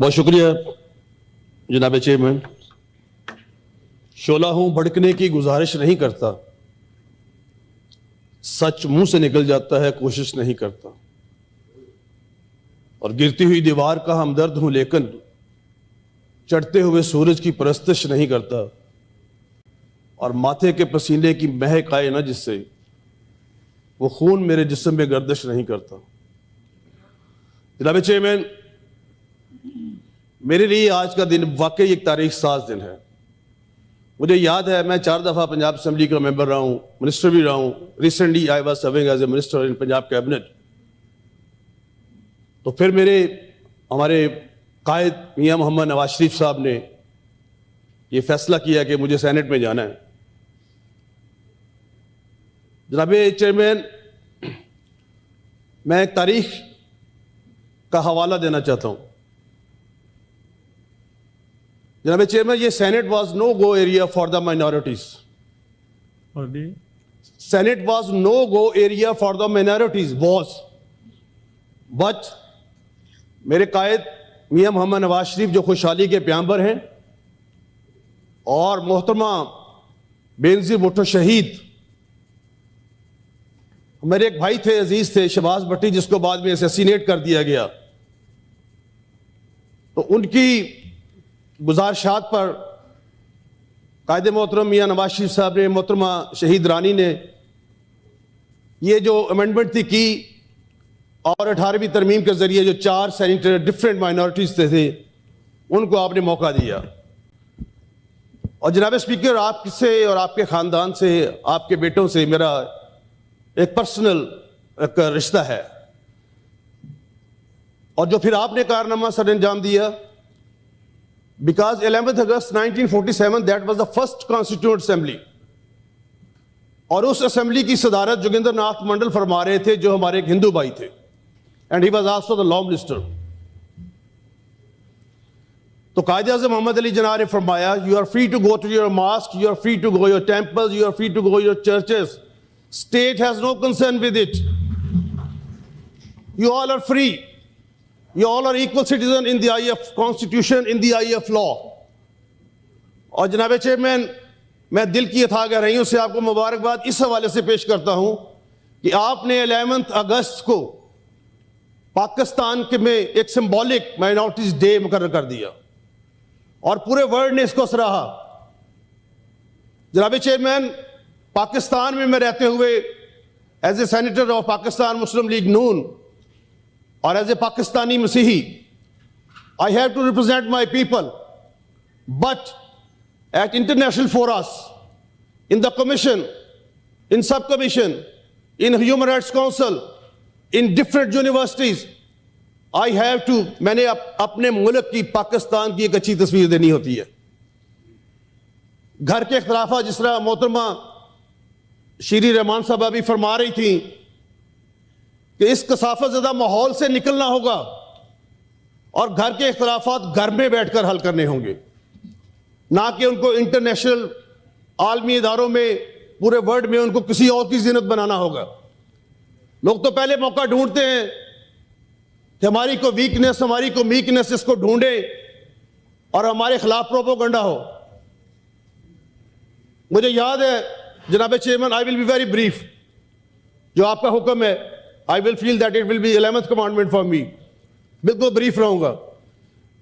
बहुत शुक्रिया जनाब चेयरमैन। शोला हूं भड़कने की गुजारिश नहीं करता, सच मुंह से निकल जाता है कोशिश नहीं करता, और गिरती हुई दीवार का हमदर्द हूं लेकिन चढ़ते हुए सूरज की परस्तिश नहीं करता, और माथे के पसीने की महक आए ना जिससे वो खून मेरे जिस्म में गर्दिश नहीं करता। जनाब चेयरमैन, मेरे लिए आज का दिन वाकई एक तारीख साज दिन है। मुझे याद है मैं 4 दफ़ा पंजाब असेंबली का मेंबर रहा हूँ, मिनिस्टर भी रहा हूँ। Recently I was serving as a minister in Punjab cabinet. तो फिर हमारे कायद मियां मोहम्मद नवाज शरीफ साहब ने ये फैसला किया कि मुझे सेनेट में जाना है। जनाब चेयरमैन, मैं एक तारीख का हवाला देना चाहता हूँ। जनाब चेयरमैन, ये senate was no go area for the minorities. Senate was no go area for the minorities was, but मेरे कायद मियां मोहम्मद नवाज शरीफ जो खुशहाली के प्याम्बर हैं, और मोहतरमा बेनजीर भुट्टो शहीद, मेरे एक भाई थे, अजीज थे, शहबाज भट्टी, जिसको बाद में असैसिनेट कर दिया गया। तो उनकी गुजारिशात पर कायदे मोहतरम मियां नवाज शरीफ साहब ने, मोहतरमा शहीद रानी ने ये जो अमेंडमेंट थी की, और 18वीं तरमीम के जरिए जो 4 सेनेटर डिफरेंट माइनॉरिटीज थे उनको आपने मौका दिया। और जनाब स्पीकर, आपसे और आपके खानदान से, आपके बेटों से मेरा एक पर्सनल एक रिश्ता है, और जो फिर आपने कारनामा सर अंजाम दिया, because 11 August 1947 that was the first constituent assembly, और उस असेंबली की सदारत जोगिंदर नाथ मंडल फरमा रहे थे, जो हमारे एक हिंदू भाई थे, and he was also the law minister. तो कायदे आज़म मोहम्मद अली जिन्ना ने फरमाया, you are free to go to your mosque, you are free to go your temples, you are free to go your churches, state has no concern with it, you all are free, you all are equal citizen in the eye of constitution, in the eye of law। और जनाब chairman, मैं दिल की अथाह गहराइयों से आपको मुबारकबाद इस हवाले से पेश करता हूं कि आपने 11 अगस्त को पाकिस्तान के में एक सिंबॉलिक माइनॉरिटीज डे मुकर्रर कर दिया, और पूरे वर्ल्ड ने इसको सराहा। जनाब चेयरमैन, पाकिस्तान में मैं रहते हुए as a senator of Pakistan Muslim League Noon, और एज ए पाकिस्तानी मसीही, I have to represent my people, but at international fora, in the commission, in sub commission, in human rights council, in different universities, I have to, मैंने अपने मुल्क की, पाकिस्तान की एक अच्छी तस्वीर देनी होती है। घर के इख्तलाफा, जिस तरह मोहतरमा शीरी रहमान साहब अभी फरमा रही थी कि इस कसाफत ज़दा माहौल से निकलना होगा, और घर के इख्तलाफात घर में बैठकर हल करने होंगे, ना कि उनको इंटरनेशनल आलमी इदारों में, पूरे वर्ल्ड में उनको किसी और की जिन्नत बनाना होगा। लोग तो पहले मौका ढूंढते हैं कि हमारी को वीकनेस, हमारी को वीकनेस, इसको ढूंढे और हमारे खिलाफ प्रोपोगंडा हो। मुझे याद है जनाब chairman, I will be very brief, जो आपका हुक्म है, I will feel that it will be 11th commandment for me, बिल्कुल ब्रीफ रहूंगा।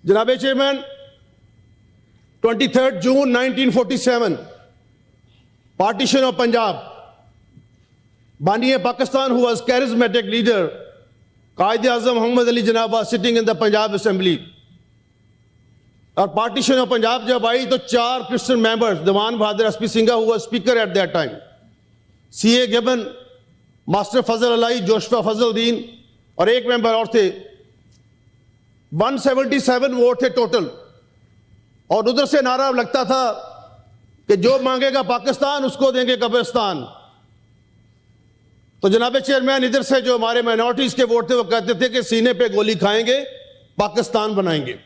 जनाब chairman, 23 June 1947, partition of Punjab, बानी Pakistan who was charismatic leader Quaid Azam Mohammad Ali Jinnah was sitting in the Punjab assembly, और partition of Punjab जब आई तो 4 Christian members, Diwan Bahadur SP Singha who was speaker eight that time, CA Gibbon, master Fazal Ilahi, Joshua Fazaluddin, और एक मेंबर और थे, 177 वोट थे टोटल। और उधर से नारा लगता था कि जो मांगेगा पाकिस्तान उसको देंगे कब्रिस्तान। तो जनाब चेयरमैन, इधर से जो हमारे माइनॉरिटीज के वोट थे वो कहते थे कि सीने पे गोली खाएंगे, पाकिस्तान बनाएंगे।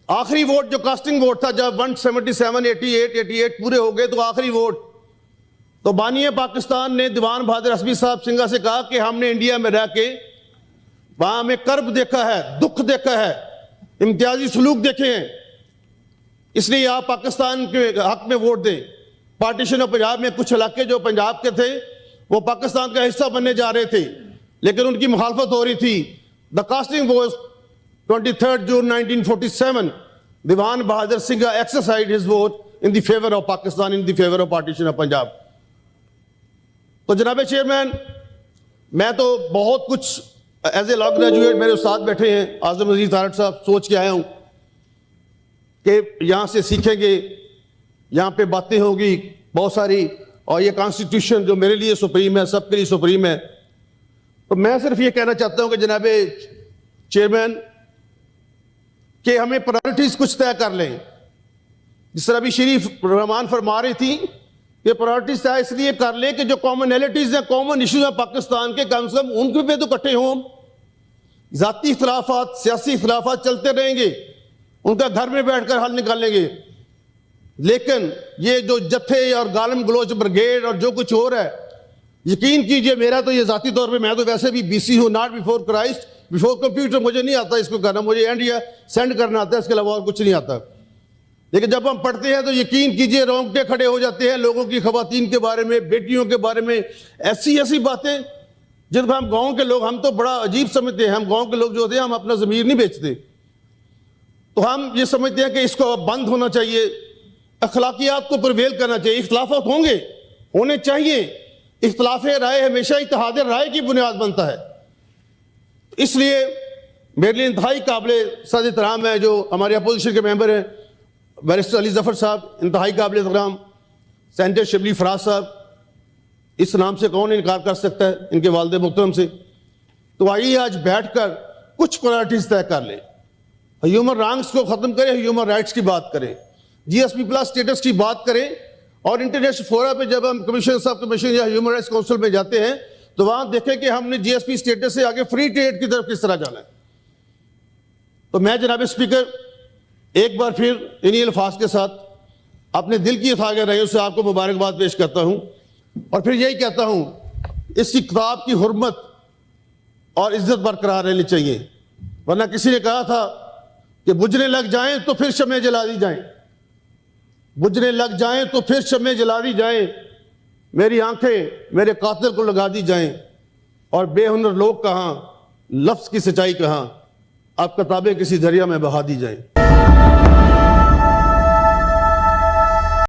आखिरी वोट जो कास्टिंग वोट था, जब 177, 88 पूरे हो गए, तो आखिरी वोट तो बानी पाकिस्तान ने दीवान बहादुर एसपी साहब सिंघा से कहा कि हमने इंडिया में रह के वहां हमें कर्ब देखा है, दुख देखा है, इम्तियाजी सलूक देखे हैं। इसलिए आप पाकिस्तान के हक में वोट दें। पार्टीशन ऑफ पंजाब में कुछ इलाके जो पंजाब के थे वो पाकिस्तान का हिस्सा बनने जा रहे थे, लेकिन उनकी मुखालफत हो रही थी। The casting was 23 June 1947। Diwan Bahadur Singh exercise his vote in the favour of Pakistan, in the favour of partition of Punjab. तो जनाब चेयरमैन, मैं तो बहुत कुछ एज ए लॉ ग्रेजुएट, मेरे साथ बैठे हैं आजम अजीज तारड़ साहब, सोच के आया हूं कि यहां से सीखेंगे, यहां पे बातें होगी बहुत सारी, और ये कॉन्स्टिट्यूशन जो मेरे लिए सुप्रीम है, सबके लिए सुप्रीम है। तो मैं सिर्फ ये कहना चाहता हूं कि जनाब चेयरमैन कि हमें प्रायोरिटीज कुछ तय कर लें। जिस तरह अभी शरीफ रहमान फरमा रही थी कि प्रायोरिटीज तय इसलिए कर लें कि जो कॉमनैलिटीज हैं, कॉमन इशूज हैं पाकिस्तान के, कम से कम उनके पे तो इकट्ठे हों। जाती इख्तलाफात, सियासी इख्तलाफात चलते रहेंगे, उनका घर में बैठकर हल निकालेंगे, लेकिन ये जो जत्थे और गालम गलोच ब्रिगेड और जो कुछ हो रहा है, यकीन कीजिए, मेरा तो ये जाती तौर पे, मैं तो वैसे भी बीसी हूँ, not before Christ, before computer मुझे नहीं आता इसको करना, मुझे एंड या सेंड करना आता है, इसके अलावा और कुछ नहीं आता। लेकिन जब हम पढ़ते हैं तो यकीन कीजिए रोंगटे खड़े हो जाते हैं लोगों की, खवातीन के बारे में, बेटियों के बारे में, ऐसी ऐसी बातें जिनको हम गाँव के लोग, हम तो बड़ा अजीब समझते हैं। हम गाँव के लोग जो होते हैं, हम अपना ज़मीर नहीं बेचते, तो हम ये समझते हैं कि इसको बंद होना चाहिए, अखलाकियात को प्रवेल करना चाहिए। इख्तलाफात होंगे, होने चाहिए, इख्तलाफ राय हमेशा इत्तेहाद राय की बुनियाद बनता है। इसलिए मेरे लिए इंतहाई काबिल सद एहतराम है जो हमारे अपोजिशन के मेंबर हैं बैरिस्टर अली जफर साहब, इंतहाई काबिल एहतराम सेनेटर शिबली फराज साहब, इस नाम से कौन इनकार कर सकता है, इनके वालिद मुहतरम से। तो आइए आज बैठकर कुछ प्रायोरिटीज तय कर लें, ह्यूमन राइट्स को ख़त्म करें, ह्यूमन राइट्स की बात करें, GSP प्लस स्टेटस की बात करें, और इंटरनेशनल फोरा पे जब हम कमीशन सब कमीशन या ह्यूमन राइट्स काउंसिल में जाते हैं तो वहां देखें कि हमने GSP स्टेटस से आगे फ्री ट्रेड की तरफ किस तरह जाना है। तो मैं जनाब स्पीकर एक बार फिर इन्हीं अल्फाज के साथ अपने दिल की अथाह रही से आपको मुबारकबाद पेश करता हूं, और फिर यही कहता हूं इस किताब की हुर्मत और इज्जत बरकरार रहनी चाहिए। वरना किसी ने कहा था कि बुझने लग जाएं तो फिर शमें जला दी जाएं, बुझने लग जाएं तो फिर शमें जला दी जाएं, मेरी आंखें मेरे कातिल को लगा दी जाएं, और बेहुनर लोग कहाँ, लफ्ज़ की सच्चाई कहाँ, अब किताबें किसी दरिया में बहा दी जाएं।